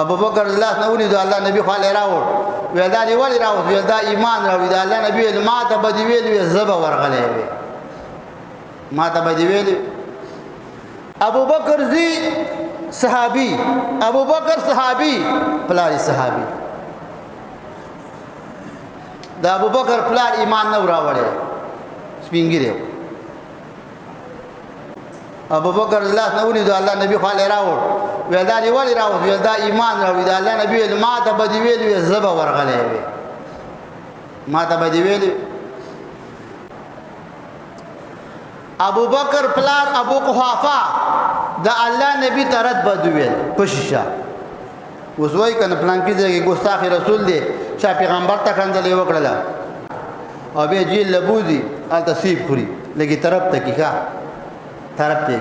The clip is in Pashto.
ابو بکر لاس نه ونیو الله نبی خو له راوړ وی دا دی ولی راوړ وی دا ایمان راوړي دا الله نبی ما ته بدی ویل زبا ورغلې وی ما ته بدی ویل ابو بکر زی صحابي ابو بکر صحابي پلاری صحابي دا ابو بکر پلار ایمان نه راوړي سپینګریو ابو بکر لاس نه ونیو الله نبی خو له راوړ وی دا دی ولی راوړ وی دا ایمان راوړي دا الله نبی ما ته بدی ویل زبا ورغلې وی ما ته بدی ویل ابو بکر پلار ابو قحافه دا الله نبی ترد بدویل پشیشا وزوی کنه پلان کې دی ګستاخ رسول دی چې پیغمبر ته کاندلې وکړه او به جیل لبوزي ال تصیب خوري لګي طرف ته کیخه طرف ته